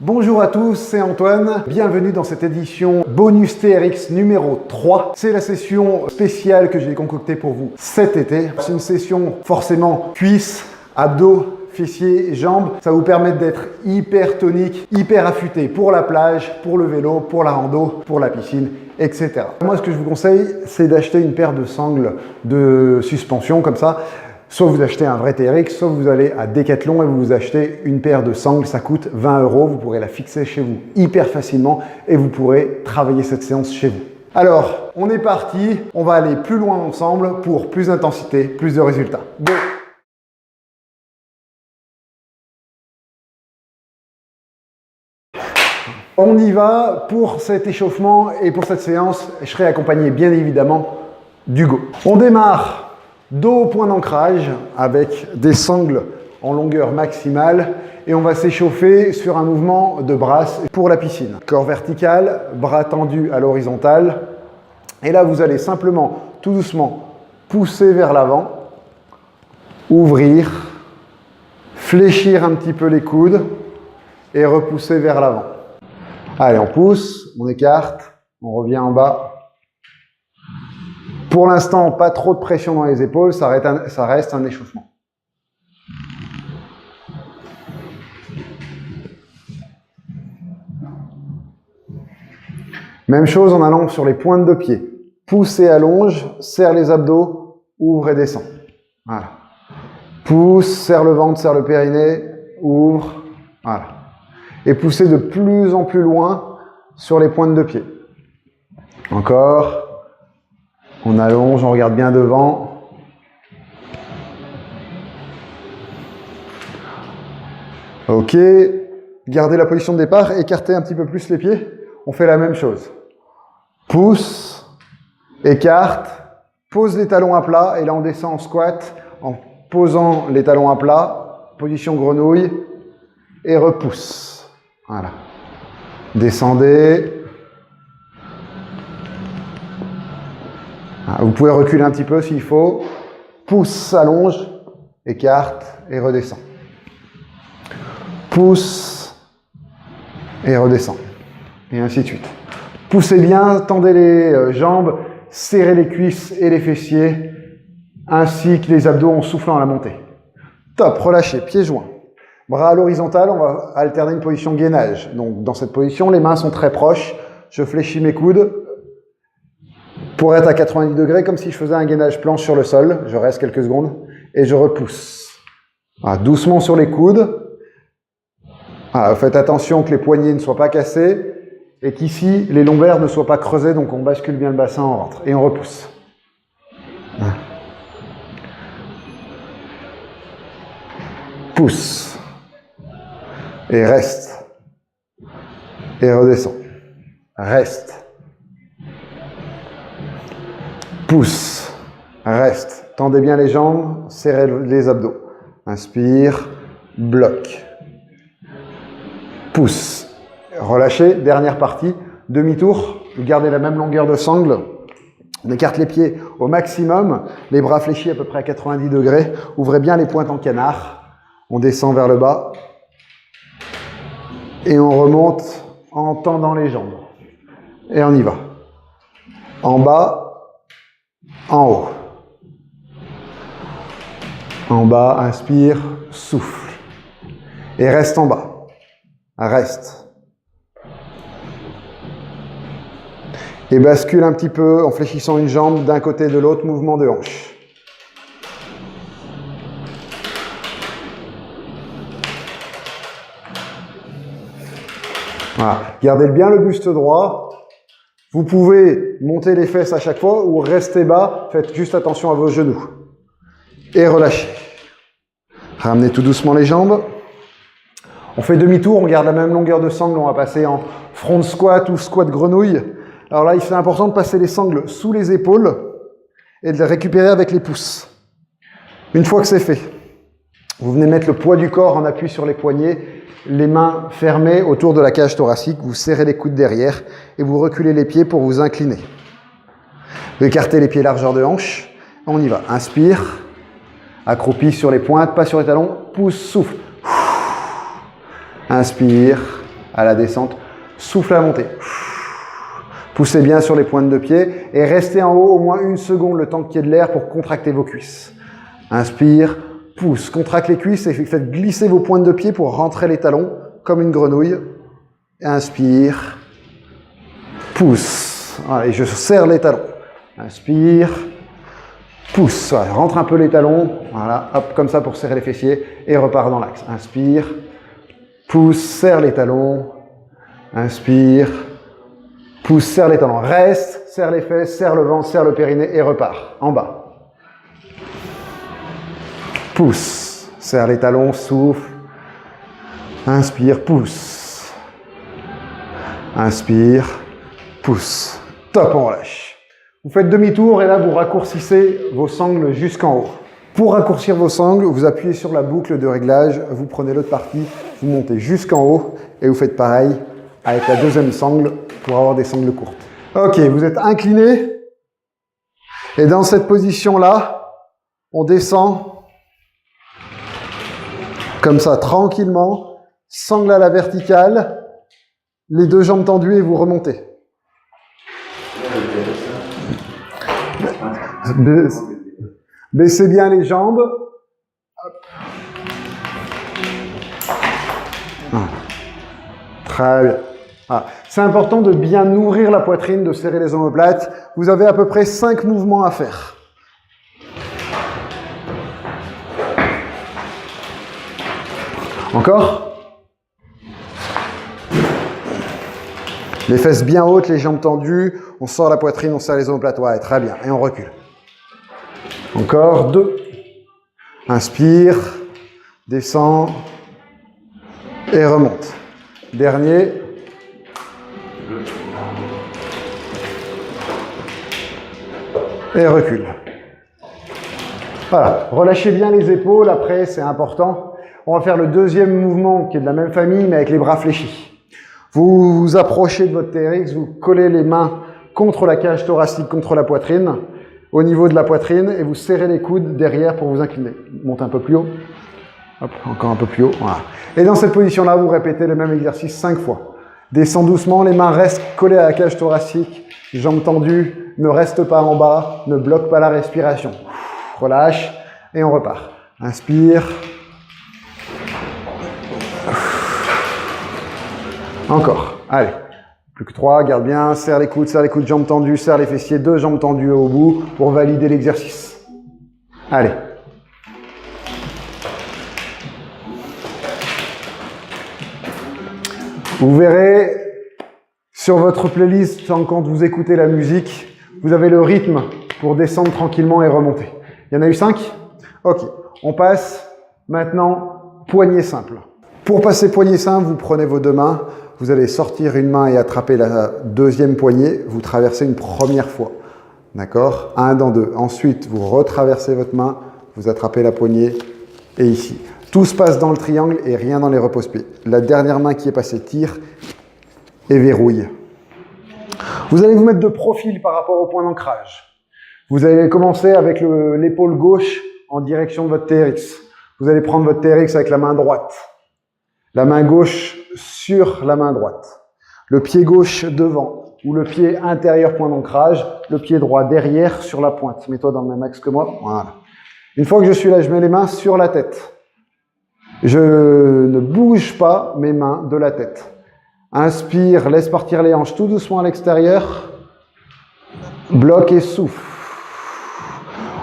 Bonjour à tous, c'est Antoine. Bienvenue dans cette édition bonus TRX numéro 3. C'est la session spéciale que j'ai concoctée pour vous cet été. C'est une session forcément cuisses, abdos, fessiers et jambes. Ça vous permet d'être hyper tonique, hyper affûté pour la plage, pour le vélo, pour la rando, pour la piscine, etc. Moi, ce que je vous conseille, c'est d'acheter une paire de sangles de suspension comme ça. Soit vous achetez un vrai TRX, soit vous allez à Decathlon et vous achetez une paire de sangles, ça coûte 20 €. Vous pourrez la fixer chez vous hyper facilement et vous pourrez travailler cette séance chez vous. Alors, on est parti, on va aller plus loin ensemble pour plus d'intensité, plus de résultats. Go! On y va pour cet échauffement et pour cette séance, je serai accompagné bien évidemment d'Hugo. On démarre dos au point d'ancrage avec des sangles en longueur maximale et on va s'échauffer sur un mouvement de brasse pour la piscine. Corps vertical, bras tendus à l'horizontale et là vous allez simplement tout doucement pousser vers l'avant, ouvrir, fléchir un petit peu les coudes et repousser vers l'avant. Allez, on pousse, on écarte, on revient en bas. Pour l'instant, pas trop de pression dans les épaules, ça reste un échauffement. Même chose en allant sur les pointes de pied. Pousse et allonge, serre les abdos, ouvre et descend. Voilà. Pousse, serre le ventre, serre le périnée, ouvre. Voilà. Et poussez de plus en plus loin sur les pointes de pied. Encore. On allonge, on regarde bien devant. Ok. Gardez la position de départ, écartez un petit peu plus les pieds. On fait la même chose. Pousse, écarte, pose les talons à plat et là on descend en squat en posant les talons à plat, position grenouille et repousse. Voilà. Descendez. Vous pouvez reculer un petit peu s'il faut. Pousse, allonge, écarte et redescend. Pousse et redescend. Et ainsi de suite. Poussez bien, tendez les jambes, serrez les cuisses et les fessiers, ainsi que les abdos en soufflant à la montée. Top, relâchez, pieds joints. Bras à l'horizontale, on va alterner une position gainage. Donc dans cette position, les mains sont très proches. Je fléchis mes coudes pour être à 90 degrés, comme si je faisais un gainage planche sur le sol. Je reste quelques secondes et je repousse. Voilà, doucement sur les coudes. Voilà, faites attention que les poignets ne soient pas cassés et qu'ici, les lombaires ne soient pas creusés, donc on bascule bien le bassin, on rentre. Et on repousse. Voilà. Pousse. Et reste. Et redescend. Reste. Pousse. Reste. Tendez bien les jambes, serrez les abdos. Inspire. Bloc. Pousse. Relâchez. Dernière partie. Demi-tour. Vous gardez la même longueur de sangle. On écarte les pieds au maximum. Les bras fléchis à peu près à 90 degrés. Ouvrez bien les pointes en canard. On descend vers le bas. Et on remonte en tendant les jambes. Et on y va. En bas, en haut. En bas, inspire, souffle. Et reste en bas. Reste. Et bascule un petit peu en fléchissant une jambe d'un côté et de l'autre, mouvement de hanche. Voilà. Gardez bien le buste droit. Vous pouvez monter les fesses à chaque fois ou rester bas. Faites juste attention à vos genoux. Et relâchez. Ramenez tout doucement les jambes. On fait demi-tour, on garde la même longueur de sangle. On va passer en front squat ou squat grenouille. Alors là, il est important de passer les sangles sous les épaules et de les récupérer avec les pouces. Une fois que c'est fait, vous venez mettre le poids du corps en appui sur les poignets, les mains fermées autour de la cage thoracique, vous serrez les coudes derrière et vous reculez les pieds pour vous incliner. Vous écartez les pieds largeur de hanche, on y va. Inspire, accroupi sur les pointes, pas sur les talons, pousse, souffle. Inspire, à la descente. Souffle à la montée. Poussez bien sur les pointes de pied et restez en haut au moins 1 seconde le temps qu'il y ait de l'air pour contracter vos cuisses. Inspire, pousse, contracte les cuisses et faites glisser vos pointes de pied pour rentrer les talons comme une grenouille. Inspire, pousse. Voilà, et je serre les talons. Inspire, pousse. Voilà, rentre un peu les talons. Voilà, hop, comme ça pour serrer les fessiers et repart dans l'axe. Inspire, pousse, serre les talons. Inspire, pousse, serre les talons. Reste, serre les fesses, serre le ventre, serre le périnée et repart. En bas. Pousse, serre les talons, souffle. Inspire, pousse. Inspire, pousse. Top, on relâche. Vous faites demi-tour et là, vous raccourcissez vos sangles jusqu'en haut. Pour raccourcir vos sangles, vous appuyez sur la boucle de réglage, vous prenez l'autre partie, vous montez jusqu'en haut et vous faites pareil avec la deuxième sangle pour avoir des sangles courtes. Ok, vous êtes incliné et dans cette position-là, on descend comme ça, tranquillement, sangle à la verticale, les 2 jambes tendues et vous remontez. Baissez bien les jambes. Très bien. Ah. C'est important de bien nourrir la poitrine, de serrer les omoplates. Vous avez à peu près 5 mouvements à faire. Encore. Les fesses bien hautes, les jambes tendues. On sort la poitrine, on serre les omoplates. Ouais, très bien. Et on recule. Encore 2. Inspire. Descend. Et remonte. Dernier. Et recule. Voilà. Relâchez bien les épaules. Après, c'est important. On va faire le deuxième mouvement qui est de la même famille, mais avec les bras fléchis. Vous vous approchez de votre TRX, vous collez les mains contre la cage thoracique, contre la poitrine, au niveau de la poitrine, et vous serrez les coudes derrière pour vous incliner. Montez un peu plus haut. Hop, encore un peu plus haut. Voilà. Et dans cette position-là, vous répétez le même exercice 5 fois. Descends doucement, les mains restent collées à la cage thoracique, jambes tendues, ne restent pas en bas, ne bloque pas la respiration. Relâche, et on repart. Inspire. Encore. Allez. Plus que 3, garde bien, serre les coudes, jambes tendues, serre les fessiers, 2 jambes tendues au bout pour valider l'exercice. Allez. Vous verrez sur votre playlist, quand vous écoutez la musique, vous avez le rythme pour descendre tranquillement et remonter. Il y en a eu 5? Ok. On passe maintenant poignée simple. Pour passer poignée simple, vous prenez vos 2 mains, vous allez sortir une main et attraper la deuxième poignée, vous traversez une première fois. D'accord? 1 dans 2. Ensuite, vous retraversez votre main, vous attrapez la poignée et ici. Tout se passe dans le triangle et rien dans les repose-pieds. La dernière main qui est passée tire et verrouille. Vous allez vous mettre de profil par rapport au point d'ancrage. Vous allez commencer avec l'épaule gauche en direction de votre TRX. Vous allez prendre votre TRX avec la main droite. La main gauche sur la main droite. Le pied gauche devant ou le pied intérieur point d'ancrage. Le pied droit derrière sur la pointe. Mets-toi dans le même axe que moi. Voilà. Une fois que je suis là, je mets les mains sur la tête. Je ne bouge pas mes mains de la tête. Inspire, laisse partir les hanches tout doucement à l'extérieur. Bloque et souffle.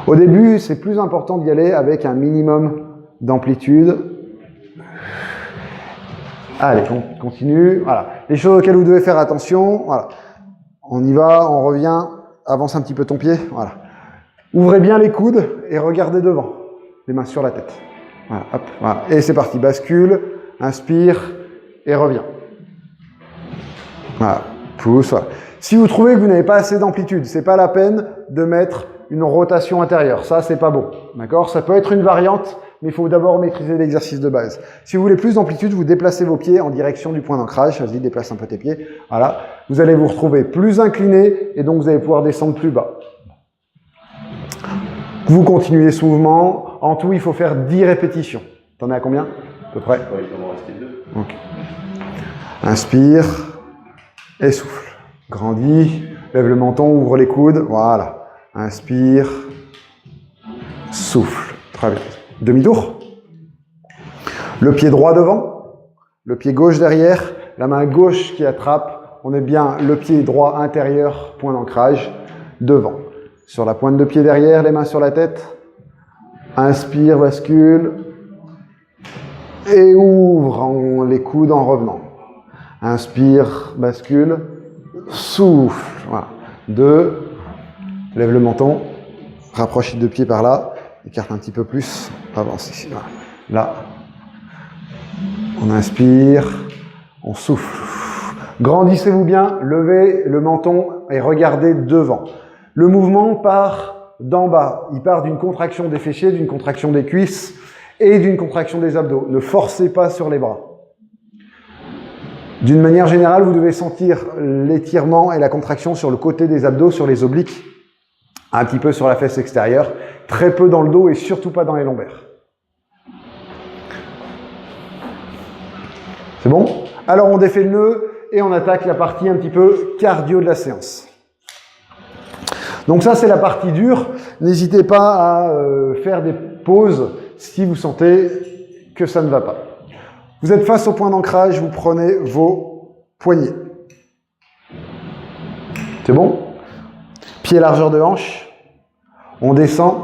Au début, c'est plus important d'y aller avec un minimum d'amplitude. Allez, on continue. Voilà. Les choses auxquelles vous devez faire attention. Voilà. On y va, on revient. Avance un petit peu ton pied. Voilà. Ouvrez bien les coudes et regardez devant. Les mains sur la tête. Voilà, hop, voilà. Et c'est parti. Bascule, inspire et reviens. Voilà. Pousse. Voilà. Si vous trouvez que vous n'avez pas assez d'amplitude, c'est pas la peine de mettre une rotation intérieure. Ça, c'est pas bon. D'accord? Ça peut être une variante, mais il faut d'abord maîtriser l'exercice de base. Si vous voulez plus d'amplitude, vous déplacez vos pieds en direction du point d'ancrage. Vas-y, déplace un peu tes pieds. Voilà. Vous allez vous retrouver plus incliné et donc vous allez pouvoir descendre plus bas. Vous continuez ce mouvement. En tout, il faut faire 10 répétitions. T'en es à combien? À peu près? Il peut en rester 2. Ok. Inspire et souffle. Grandis, lève le menton, ouvre les coudes. Voilà. Inspire, souffle. Très bien. Demi-tour. Le pied droit devant, le pied gauche derrière, la main gauche qui attrape. On est bien le pied droit intérieur, point d'ancrage, devant. Sur la pointe de pied derrière, les mains sur la tête. Inspire, bascule. Et ouvre les coudes en revenant. Inspire, bascule. Souffle. Voilà. 2. Lève le menton. Rapproche les deux pieds par là. Écarte un petit peu plus. Avance ici. Voilà. Là. On inspire. On souffle. Grandissez-vous bien. Levez le menton et regardez devant. Le mouvement part d'en bas. Il part d'une contraction des fessiers, d'une contraction des cuisses et d'une contraction des abdos. Ne forcez pas sur les bras. D'une manière générale, vous devez sentir l'étirement et la contraction sur le côté des abdos, sur les obliques, un petit peu sur la fesse extérieure, très peu dans le dos et surtout pas dans les lombaires. C'est bon? Alors on défait le nœud et on attaque la partie un petit peu cardio de la séance. Donc ça c'est la partie dure. N'hésitez pas à faire des pauses si vous sentez que ça ne va pas. Vous êtes face au point d'ancrage, vous prenez vos poignets. C'est bon? Pied largeur de hanche. On descend.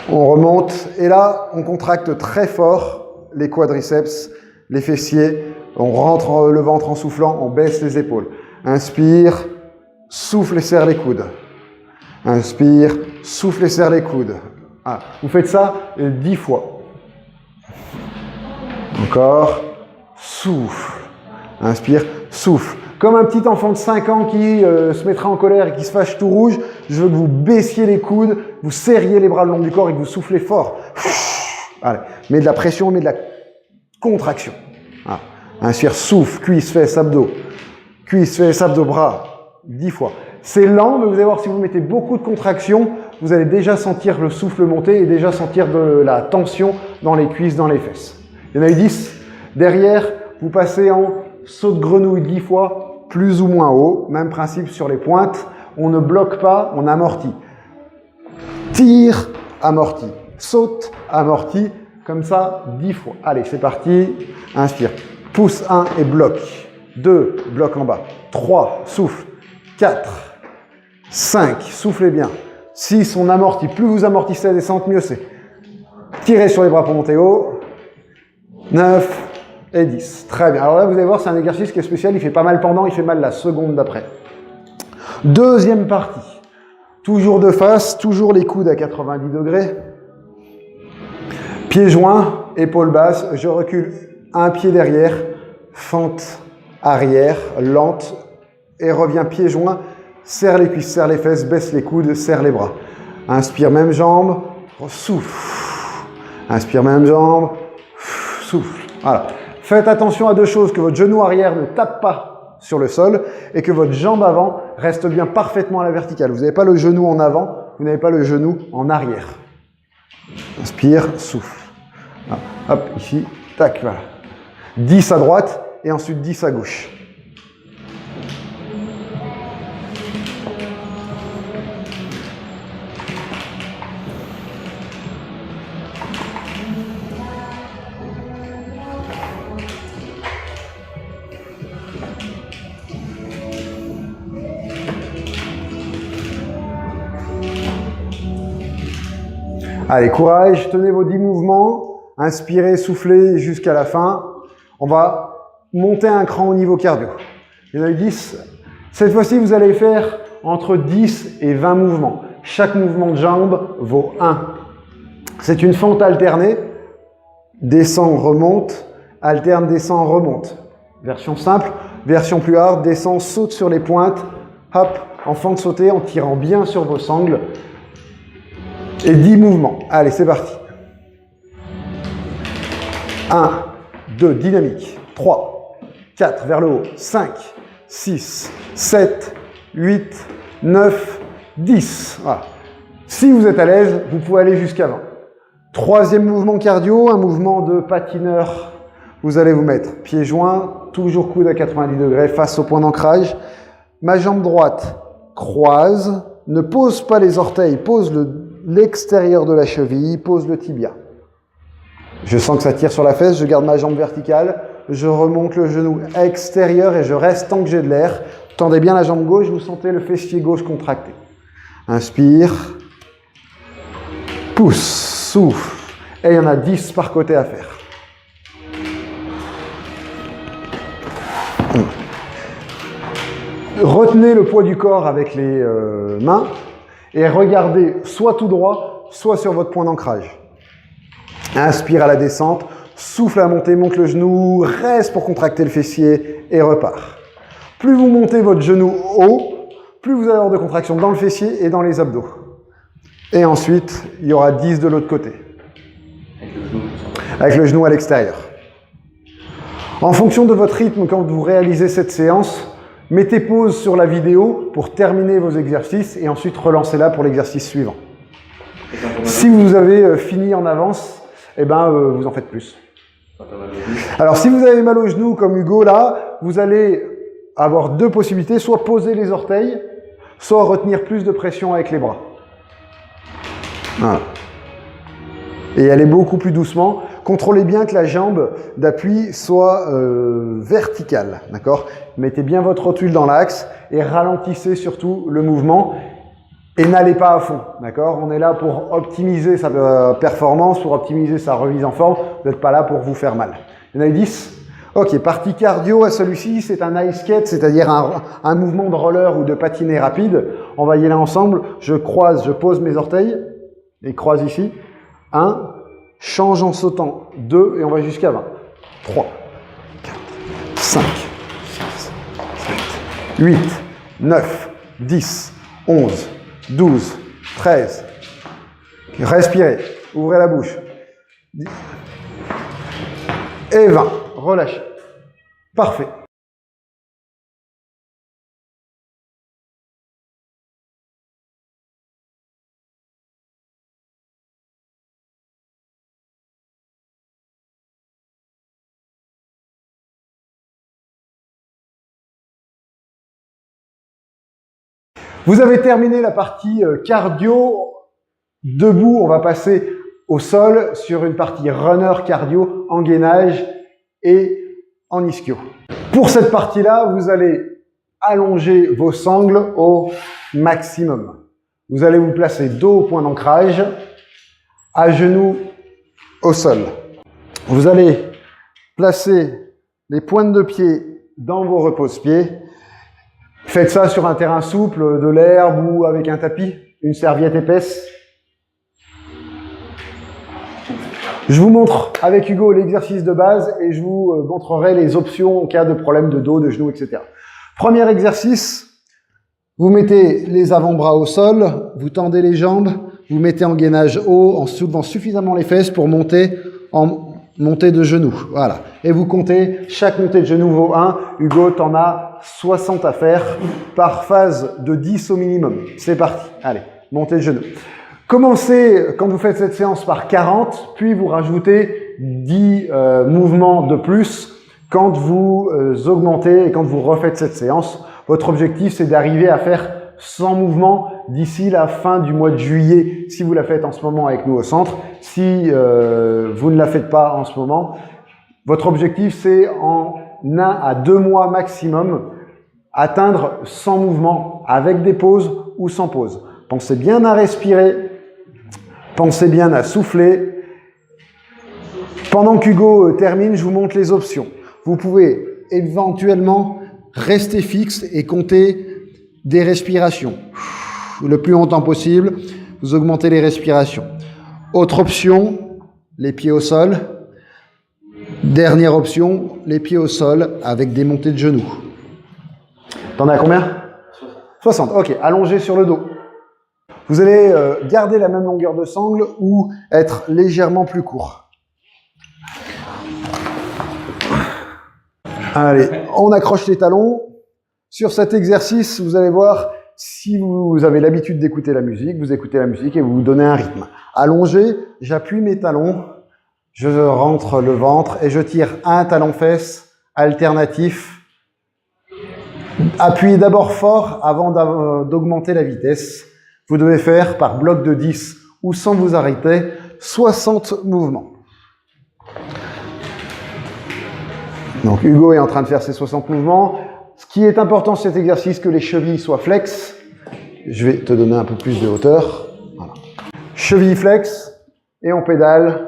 On remonte. Et là, on contracte très fort les quadriceps, les fessiers. On rentre le ventre en soufflant, on baisse les épaules. Inspire, souffle et serre les coudes. Inspire, souffle et serre les coudes. Ah, vous faites ça 10 fois. Encore, souffle. Inspire, souffle. Comme un petit enfant de 5 ans qui se mettra en colère et qui se fâche tout rouge, je veux que vous baissiez les coudes, vous serriez les bras le long du corps et que vous soufflez fort. Allez, mets de la pression, mets de la contraction. Ah. Inspire, souffle, cuisse, fesse, abdos. Cuisse, fesse, abdos, bras. 10 fois. C'est lent, mais vous allez voir, si vous mettez beaucoup de contraction, vous allez déjà sentir le souffle monter et déjà sentir de la tension dans les cuisses, dans les fesses. Il y en a eu 10. Derrière, vous passez en saut de grenouille 10 fois, plus ou moins haut. Même principe sur les pointes. On ne bloque pas, on amortit. Tire, amorti. Saute, amorti. Comme ça, 10 fois. Allez, c'est parti. Inspire. Pousse 1 et bloque. 2, bloque en bas. 3, souffle. 4, 5, soufflez bien. 6, on amortit. Plus vous amortissez la descente, mieux c'est. Tirez sur les bras pour monter haut. 9 et 10. Très bien. Alors là, vous allez voir, c'est un exercice qui est spécial. Il fait pas mal pendant, il fait mal la seconde d'après. Deuxième partie. Toujours de face, toujours les coudes à 90 degrés. Pieds joints, épaules basses. Je recule un pied derrière. Fente arrière, lente. Et reviens pieds joints. Serre les cuisses, serre les fesses, baisse les coudes, serre les bras. Inspire, même jambe. Souffle. Inspire, même jambe. Souffle. Voilà. Faites attention à deux choses, que votre genou arrière ne tape pas sur le sol et que votre jambe avant reste bien parfaitement à la verticale. Vous n'avez pas le genou en avant, vous n'avez pas le genou en arrière. Inspire, souffle. Voilà. Hop, ici, tac, voilà. 10 à droite et ensuite 10 à gauche. Allez, courage, tenez vos 10 mouvements, inspirez, soufflez jusqu'à la fin. On va monter un cran au niveau cardio. Il y en a eu 10. Cette fois-ci, vous allez faire entre 10 et 20 mouvements. Chaque mouvement de jambe vaut 1. C'est une fente alternée. Descend, remonte, alterne, descend, remonte. Version simple. Version plus hard, descend, saute sur les pointes. Hop, en fente sautée, en tirant bien sur vos sangles. Et 10 mouvements. Allez, c'est parti. 1, 2, dynamique. 3, 4, vers le haut. 5, 6, 7, 8, 9, 10. Voilà. Si vous êtes à l'aise, vous pouvez aller jusqu'à 20. Troisième mouvement cardio, un mouvement de patineur Vous allez vous mettre pieds joints, toujours coude à 90 degrés face au point d'ancrage. Ma jambe droite croise, ne pose pas les orteils, pose l'extérieur de la cheville, pose le tibia. Je sens que ça tire sur la fesse, je garde ma jambe verticale, je remonte le genou extérieur et je reste tant que j'ai de l'air. Tendez bien la jambe gauche, vous sentez le fessier gauche contracté. Inspire, pousse, souffle. Et il y en a 10 par côté à faire. Retenez le poids du corps avec les mains et regardez soit tout droit, soit sur votre point d'ancrage. Inspire à la descente, souffle à la montée, monte le genou, reste pour contracter le fessier et repart. Plus vous montez votre genou haut, plus vous allez avoir de contraction dans le fessier et dans les abdos. Et ensuite, il y aura 10 de l'autre côté. Avec le genou à l'extérieur. En fonction de votre rythme, quand vous réalisez cette séance, mettez pause sur la vidéo pour terminer vos exercices et ensuite relancez-la pour l'exercice suivant. Si vous avez fini en avance, eh ben, vous en faites plus. Alors, si vous avez mal au genou comme Hugo là, vous allez avoir deux possibilités, soit poser les orteils, soit retenir plus de pression avec les bras. Voilà. Et allez beaucoup plus doucement. Contrôlez bien que la jambe d'appui soit verticale, d'accord? Mettez bien votre rotule dans l'axe et ralentissez surtout le mouvement et n'allez pas à fond, d'accord? On est là pour optimiser sa performance, pour optimiser sa remise en forme. Vous n'êtes pas là pour vous faire mal. Il y en a eu 10? Ok, partie cardio à celui-ci, c'est un ice skate, c'est-à-dire un mouvement de roller ou de patiné rapide. On va y aller ensemble. Je croise, je pose mes orteils et croise ici. 1, change en sautant. 2 et on va jusqu'à 20. 3, 4, 5, 6, 7, 8, 9, 10, 11, 12, 13. Respirez, ouvrez la bouche. Et 20. Relâchez. Parfait. Vous avez terminé la partie cardio. Debout, on va passer au sol sur une partie runner cardio en gainage et en ischio. Pour cette partie-là, vous allez allonger vos sangles au maximum. Vous allez vous placer dos au point d'ancrage, à genoux au sol. Vous allez placer les pointes de pied dans vos repose-pieds. Faites ça sur un terrain souple, de l'herbe ou avec un tapis, une serviette épaisse. Je vous montre avec Hugo l'exercice de base et je vous montrerai les options en cas de problème de dos, de genoux, etc. Premier exercice, vous mettez les avant-bras au sol, vous tendez les jambes, vous mettez en gainage haut en soulevant suffisamment les fesses pour monter en montée de genoux. Voilà. Et vous comptez, chaque montée de genoux vaut 1. Hugo, t'en as 60 à faire par phase de 10 au minimum. C'est parti. Allez, montée de genoux. Commencez, quand vous faites cette séance, par 40, puis vous rajoutez 10 mouvements de plus quand vous augmentez et quand vous refaites cette séance. Votre objectif, c'est d'arriver à faire 100 mouvements d'ici la fin du mois de juillet, si vous la faites en ce moment avec nous au centre. Si vous ne la faites pas en ce moment, votre objectif, c'est en 1 à 2 mois maximum, atteindre 100 mouvements avec des pauses ou sans pause. Pensez bien à respirer. Pensez bien à souffler. Pendant qu'Hugo termine, je vous montre les options. Vous pouvez éventuellement rester fixe et compter des respirations. Le plus longtemps possible, vous augmentez les respirations. Autre option, les pieds au sol. Dernière option, les pieds au sol avec des montées de genoux. T'en as combien? 60. Ok, allongé sur le dos. Vous allez garder la même longueur de sangle ou être légèrement plus court. Allez, on accroche les talons. Sur cet exercice, vous allez voir, si vous avez l'habitude d'écouter la musique, vous écoutez la musique et vous vous donnez un rythme. Allongé, j'appuie mes talons, je rentre le ventre et je tire un talon-fesse alternatif. Appuyez d'abord fort avant d'augmenter la vitesse. Vous devez faire par bloc de 10 ou sans vous arrêter 60 mouvements. Donc Hugo est en train de faire ses 60 mouvements. Ce qui est important sur cet exercice, que les chevilles soient flex. Je vais te donner un peu plus de hauteur. Voilà. Cheville flex et on pédale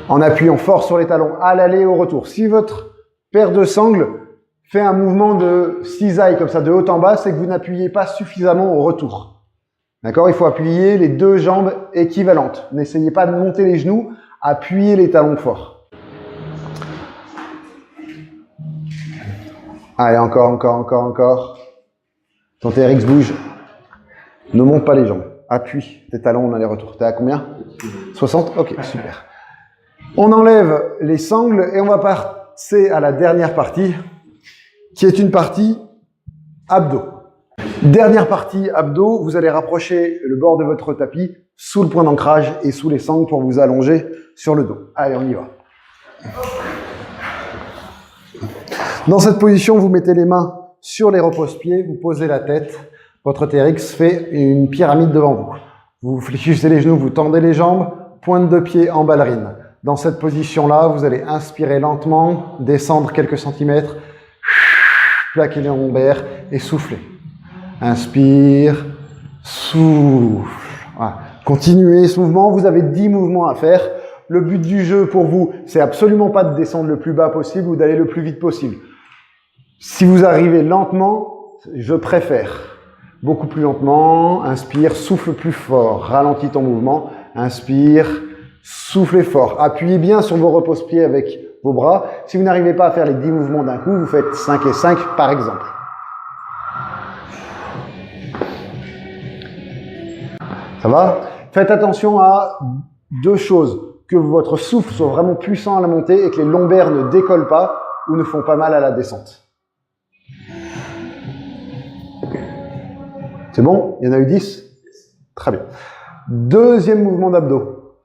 en appuyant fort sur les talons à l'aller et au retour. Si votre paire de sangles fait un mouvement de cisaille comme ça de haut en bas, c'est que vous n'appuyez pas suffisamment au retour. D'accord? Il faut appuyer les deux jambes équivalentes. N'essayez pas de monter les genoux, appuyez les talons fort. Allez, encore. Ton TRX bouge. Ne monte pas les jambes. Appuie tes talons en aller-retour. T'es à combien? 60? Ok, super. On enlève les sangles et on va passer à la dernière partie, qui est une partie abdos. Dernière partie abdos, vous allez rapprocher le bord de votre tapis sous le point d'ancrage et sous les sangles pour vous allonger sur le dos. Allez, on y va. Dans cette position, vous mettez les mains sur les repose-pieds, vous posez la tête, votre TRX fait une pyramide devant vous. Vous fléchissez les genoux, vous tendez les jambes, pointe de pied en ballerine. Dans cette position-là, vous allez inspirer lentement, descendre quelques centimètres, plaquer les lombaires et souffler. Inspire, souffle. Voilà. Continuez ce mouvement, vous avez 10 mouvements à faire. Le but du jeu pour vous, c'est absolument pas de descendre le plus bas possible ou d'aller le plus vite possible. Si vous arrivez lentement, je préfère. Beaucoup plus lentement, inspire, souffle plus fort, ralentis ton mouvement, inspire, soufflez fort. Appuyez bien sur vos repose-pieds avec vos bras. Si vous n'arrivez pas à faire les 10 mouvements d'un coup, vous faites 5 et 5 par exemple. Ça va? Faites attention à deux choses. Que votre souffle soit vraiment puissant à la montée et que les lombaires ne décollent pas ou ne font pas mal à la descente. C'est bon? Il y en a eu 10? Très bien. Deuxième mouvement d'abdos.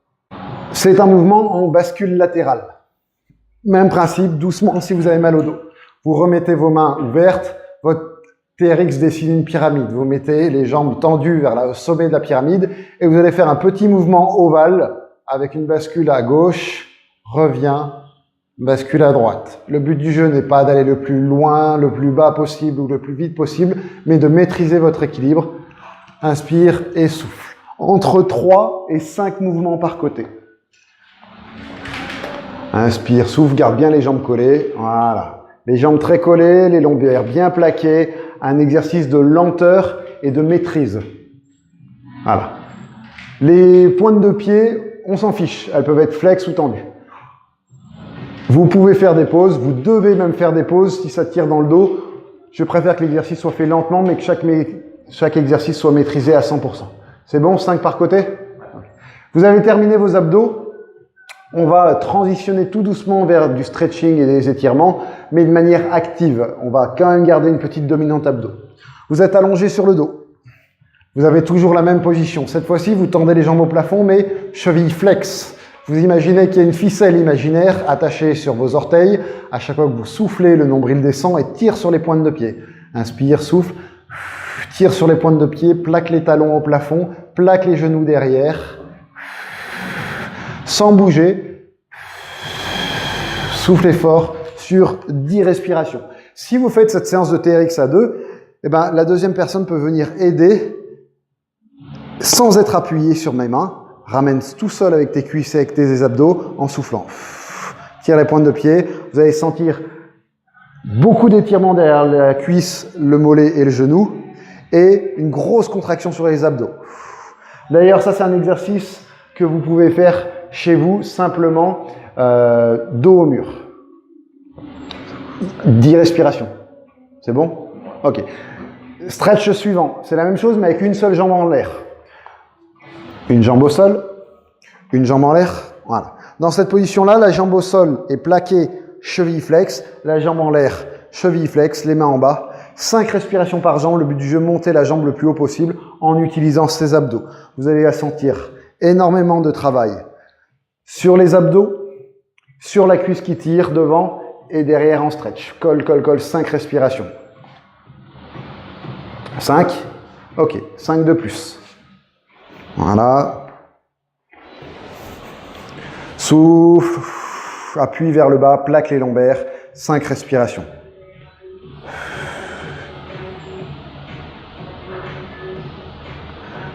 C'est un mouvement en bascule latérale. Même principe, doucement si vous avez mal au dos. Vous remettez vos mains ouvertes, votre TRX dessine une pyramide. Vous mettez les jambes tendues vers le sommet de la pyramide et vous allez faire un petit mouvement ovale avec une bascule à gauche, revient, bascule à droite. Le but du jeu n'est pas d'aller le plus loin, le plus bas possible ou le plus vite possible, mais de maîtriser votre équilibre. Inspire et souffle. Entre 3 et 5 mouvements par côté. Inspire, souffle, garde bien les jambes collées. Voilà. Les jambes très collées, les lombaires bien plaqués. Un exercice de lenteur et de maîtrise. Voilà. Les pointes de pied, on s'en fiche. Elles peuvent être flex ou tendues. Vous pouvez faire des pauses. Vous devez même faire des pauses si ça tire dans le dos. Je préfère que l'exercice soit fait lentement, mais que chaque exercice soit maîtrisé à 100%. C'est bon, 5 par côté? Vous avez terminé vos abdos. On va transitionner tout doucement vers du stretching et des étirements, mais de manière active. On va quand même garder une petite dominante abdos. Vous êtes allongé sur le dos. Vous avez toujours la même position. Cette fois-ci, vous tendez les jambes au plafond, mais cheville flex. Vous imaginez qu'il y a une ficelle imaginaire attachée sur vos orteils. À chaque fois que vous soufflez, le nombril descend et tire sur les pointes de pied. Inspire, souffle, tire sur les pointes de pied, plaque les talons au plafond, plaque les genoux derrière. Sans bouger, soufflez fort sur 10 respirations. Si vous faites cette séance de TRX à 2, eh ben, la deuxième personne peut venir aider sans être appuyé sur mes mains. Ramène tout seul avec tes cuisses et avec tes abdos en soufflant. Tire les pointes de pied. Vous allez sentir beaucoup d'étirements derrière la cuisse, le mollet et le genou et une grosse contraction sur les abdos. D'ailleurs, ça c'est un exercice que vous pouvez faire chez vous, simplement, dos au mur. 10 respirations. C'est bon? Ok. Stretch suivant. C'est la même chose, mais avec une seule jambe en l'air. Une jambe au sol, une jambe en l'air. Voilà. Dans cette position-là, la jambe au sol est plaquée, cheville flex. La jambe en l'air, cheville flex, les mains en bas. 5 respirations par jambe. Le but du jeu, monter la jambe le plus haut possible en utilisant ses abdos. Vous allez la sentir énormément de travail Sur les abdos, sur la cuisse qui tire devant et derrière en stretch. Colle, colle, colle, 5 respirations. 5. Ok, 5 de plus. Voilà. Souffle. Appuie vers le bas, plaque les lombaires. 5 respirations.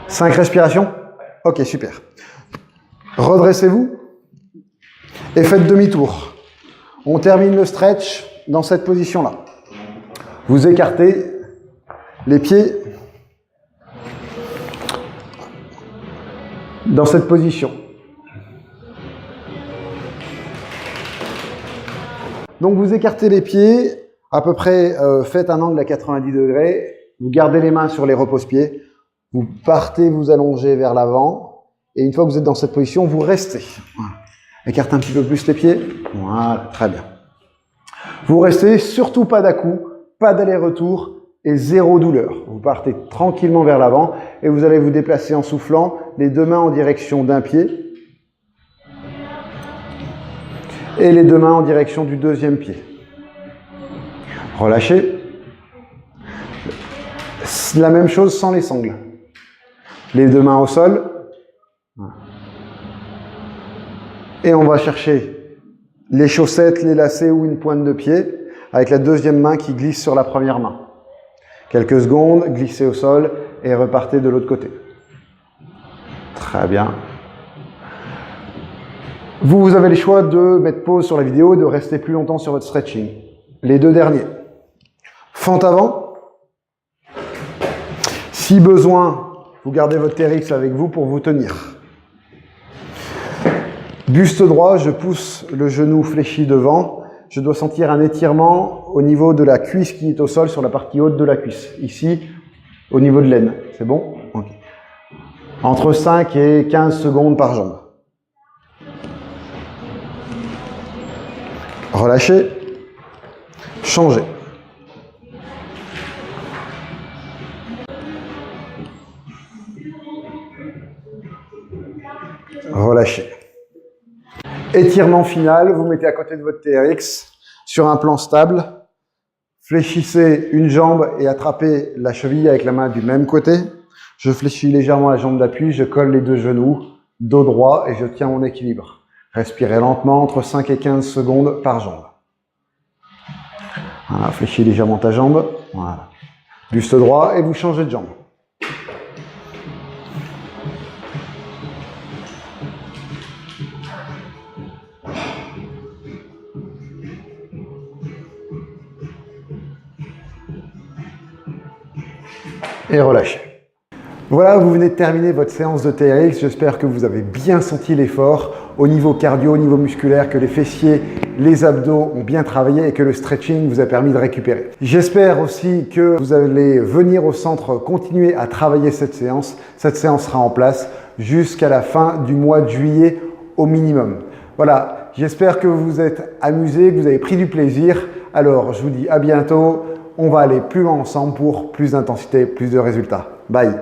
Cinq respirations? Ok, super. Redressez-vous et faites demi-tour. On termine le stretch dans cette position-là. Vous écartez les pieds dans cette position. Donc vous écartez les pieds, à peu près faites un angle à 90 degrés, vous gardez les mains sur les repose-pieds, vous partez vous allonger vers l'avant, et une fois que vous êtes dans cette position, vous restez. Voilà. Écartez un petit peu plus les pieds, voilà, très bien. Vous restez, surtout pas d'à-coups, pas d'aller-retour, et zéro douleur. Vous partez tranquillement vers l'avant, et vous allez vous déplacer en soufflant, les deux mains en direction d'un pied, et les deux mains en direction du deuxième pied. Relâchez. La même chose sans les sangles. Les deux mains au sol. Et on va chercher les chaussettes, les lacets ou une pointe de pied avec la deuxième main qui glisse sur la première main. Quelques secondes, glissez au sol et repartez de l'autre côté. Très bien. Vous avez le choix de mettre pause sur la vidéo et de rester plus longtemps sur votre stretching. Les deux derniers. Fente avant. Si besoin, vous gardez votre TRX avec vous pour vous tenir. Buste droit, je pousse le genou fléchi devant. Je dois sentir un étirement au niveau de la cuisse qui est au sol, sur la partie haute de la cuisse. Ici, au niveau de l'aine. C'est bon? Ok. Entre 5 et 15 secondes par jambe. Relâchez. Changez. Relâchez. Étirement final, vous mettez à côté de votre TRX sur un plan stable. Fléchissez une jambe et attrapez la cheville avec la main du même côté. Je fléchis légèrement la jambe d'appui, je colle les deux genoux, dos droit et je tiens mon équilibre. Respirez lentement, entre 5 et 15 secondes par jambe. Voilà, fléchis légèrement ta jambe. Voilà. Buste droit et vous changez de jambe. Et relâchez. Voilà, vous venez de terminer votre séance de TRX. J'espère que vous avez bien senti l'effort au niveau cardio, au niveau musculaire, que les fessiers, les abdos ont bien travaillé et que le stretching vous a permis de récupérer. J'espère aussi que vous allez venir au centre continuer à travailler cette séance. Cette séance sera en place jusqu'à la fin du mois de juillet au minimum. Voilà, j'espère que vous vous êtes amusés, que vous avez pris du plaisir. Alors, je vous dis à bientôt. On va aller plus loin ensemble pour plus d'intensité, plus de résultats. Bye!